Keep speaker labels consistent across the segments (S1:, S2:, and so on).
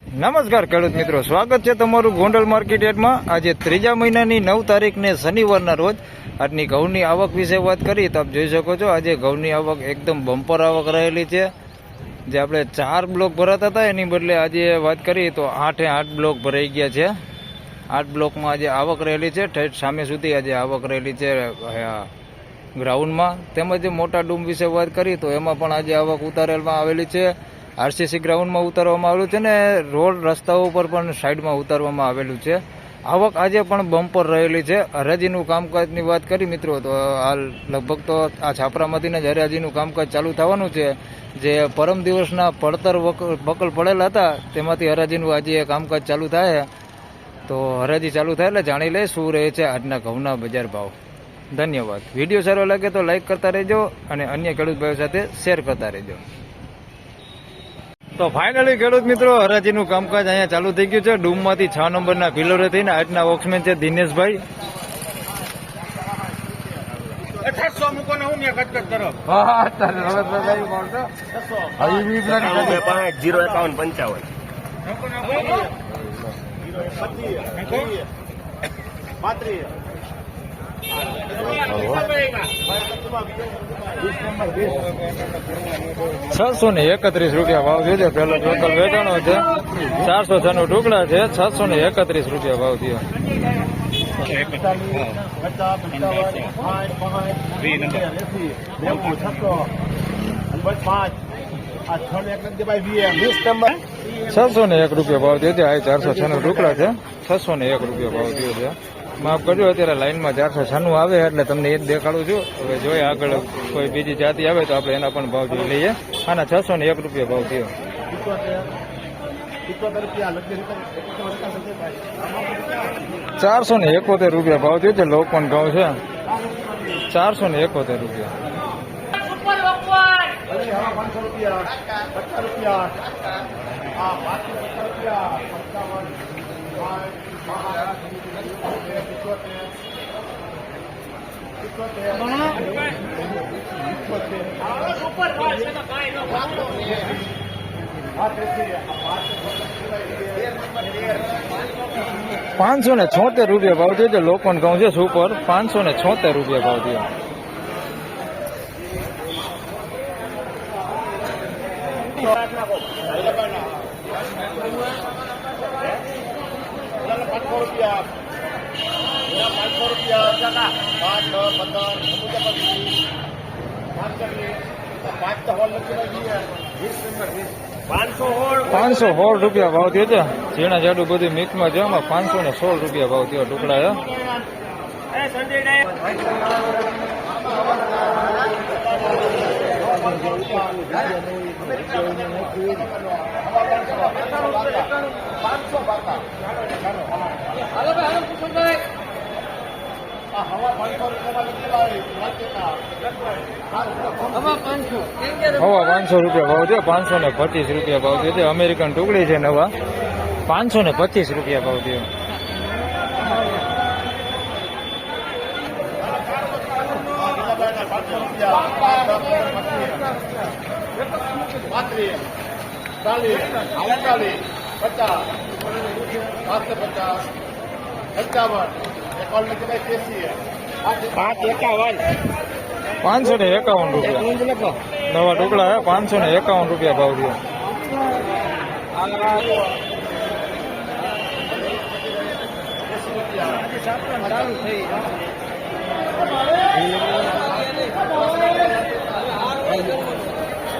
S1: નમસ્કાર ખેડૂત મિત્રો, સ્વાગત છે તમારું ગોંડલ માર્કેટ યાર્ડમાં। આજે 3જા મહિનાની 9 તારીખને શનિવારના રોજ આજની ઘઉંની આવક વિશે વાત કરીએ તો આપ જોઈ શકો છો આજે ઘઉંની આવક એકદમ બમ્પર આવક રહેલી છે। જે આપણે 4 બ્લોક ભરાતા હતા એની બદલે આજે વાત કરીએ તો 8 બ્લોક ભરાઈ ગયા છે। 8 બ્લોકમાં આજે આવક રહેલી છે, ઠેઠ સામે સુધી આજે આવક રહેલી છે ગ્રાઉન્ડમાં। તેમજ મોટા ડૂમ વિશે વાત કરીએ તો એમાં પણ આજે આવક ઉતારેલમાં આવેલી છે। આરસીસી ગ્રાઉન્ડમાં ઉતારવામાં આવેલું છે ને રોડ રસ્તાઓ ઉપર પણ સાઈડમાં ઉતારવામાં આવેલું છે। આવક આજે પણ બમ્પર રહેલી છે। હરાજીનું કામકાજની વાત કરી મિત્રો તો હાલ લગભગ તો આ છાપરામાંથી જ હરાજીનું કામકાજ ચાલુ થવાનું છે। જે પરમ દિવસના પડતર બકલ પડેલા હતા તેમાંથી હરાજીનું આજે કામકાજ ચાલુ થાય, તો હરાજી ચાલુ થાય એટલે જાણી લે શું રહે છે આજના ઘઉંના બજાર ભાવ। ધન્યવાદ। વિડીયો સારો લાગે તો લાઈક કરતા રહેજો અને અન્ય ખેડૂત ભાઈઓ સાથે શેર કરતા રહેજો। તો ફાઇનલી ખેડૂત મિત્રો હરાજીનું કામકાજ અહીંયા ચાલુ થઈ ગયું છે। ડૂમમાંથી 6 નંબરના પિલરે થઈને આજના ઓક્સમેન છે દિનેશભાઈ।
S2: 1800 મૂકો ને હું ને કટ કરો।
S1: હા તારે રવતભાઈ બોલતો હવે બી પ્લાન
S2: 05155
S1: ₹631 ભાવ છે। પેલો ટોટલ વેચાણો છે 406 ટુકડા છે। 631 ભાવ થયો। ₹601 ભાવ થયો છે। આ 406 ટુકડા છે। 601 ભાવ થયો છે। માફ કરજો, અત્યારે લાઈનમાં 406 આવે એટલે તમને એ જ દેખાડું છું। હવે જોઈએ આગળ કોઈ બીજી જાતિ આવે તો આપણે એના પણ ભાવ જોઈ લઈએ। આના ₹601 ભાવ થયો। ₹471 ભાવ થયો છે। લોકપન ઘઉં છે ₹471। ₹576 ભાવ થયો છે। લોકપન ઘઉં છે સુપર। ₹576 ભાવ થયો। ₹516 ભાવ થયો છે। ઝીણા જાડું બધું મિક્સમાં છે, આમાં ₹516 ભાવ થયો ટુકડા છે। હવા ₹500 ભાવ છે। ₹525 ભાવ થયો છે। અમેરિકન ટુકડી છે નવા। ₹525 ભાવ થયો। ₹551 નવા ટુકડા છે। ₹551 ભાવ થયો।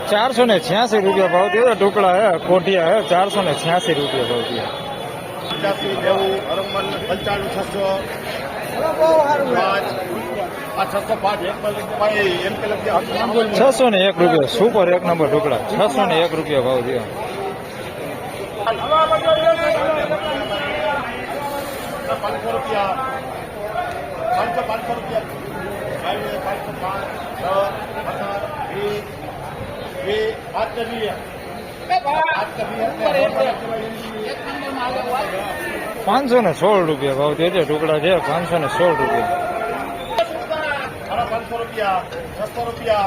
S1: ₹486 ભાવ થયો। ટુકડા હે કોઠિયા હે। ₹486 ભાવ થયો। 601 સુપર 1 નંબર ટુકડા। ₹601 ભાવ થયો। ₹516 ભાવ થયો છે। ટુકડા છે ₹516।
S2: ₹500, ₹600,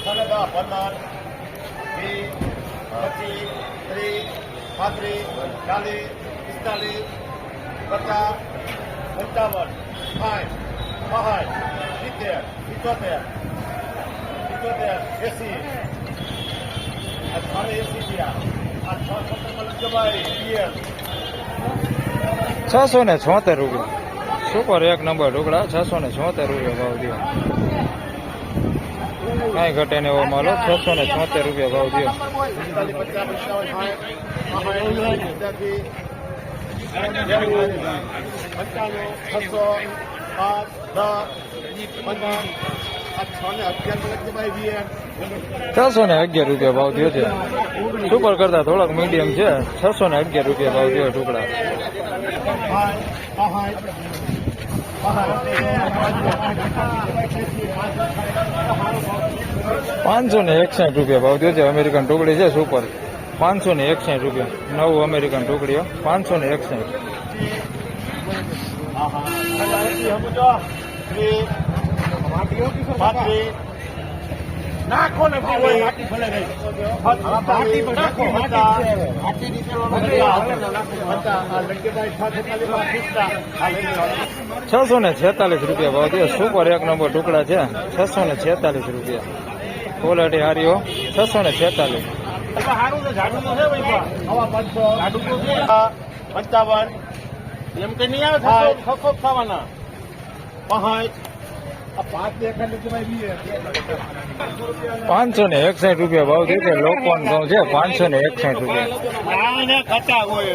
S2: 5, 10, 15, 20, 35 40 45 50 55 60 65 70 75 80 આ 80 રૂપિયા આ 670 લંજભાઈ પીએલ
S1: 676 રૂપિયા સુપર એક નંબર ઢોકળા 676 રૂપિયા ભાવ દો. કાંઈ ઘટે ને એવો માલો 676 રૂપિયા ભાવ દો. 611 રૂપિયા ભાવ થયો છે. સુપર કરતા થોડાક મીડિયમ છે. 611 રૂપિયા ભાવ થયો ઢોકળા. 561 રૂપિયા ભાવ થયો છે. અમેરિકન ટુકડી છે સુપર 561 રૂપિયા. નવું અમેરિકન ટુકડીઓ 561.
S2: નાખો ને માટી ભલે ગઈ નાખો
S1: છસો ને 46 રૂપિયા ભાવ થયો. સુપર એક નંબર ટુકડા છે 646 રૂપિયા. ક્વોલિટી હારીઓ 646.
S2: સારું છે જાડું તો છે ભાઈ હવા 500 જાડું તો છે 55 એમ કે નહીં આવે ખખો ખાવાના 5 આ 5 દેખાડ લીધું ભાઈ
S1: 561 રૂપિયા ભાવ થયો છે. લોકવાન ઘઉં છે 561 રૂપિયા.
S2: કટા હોય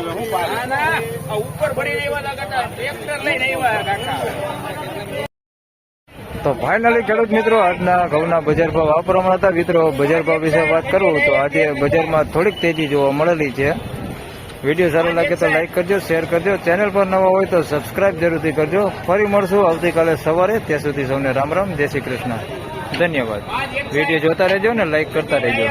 S2: ઉપર ભરી આવ્યા કટા ટ્રેક્ટર લઈને આવ્યા
S1: તો ફાઇનલી ખેડૂત મિત્રો આજના ઘઉંના બજાર ભાવ આ પ્રમાણે હતા. મિત્રો બજાર ભાવ વિશે વાત કરું તો આજે બજારમાં થોડીક તેજી જોવા મળેલી છે. વિડીયો સારો લાગે તો લાઈક કરજો, શેર કરજો. ચેનલ પર નવા હોય તો સબસ્ક્રાઇબ જરૂરથી કરજો. ફરી મળશું આવતીકાલે સવારે. ત્યાં સુધી સૌને રામ રામ, જય શ્રી કૃષ્ણ, ધન્યવાદ. વિડીયો જોતા રહેજો ને લાઈક કરતા રહેજો.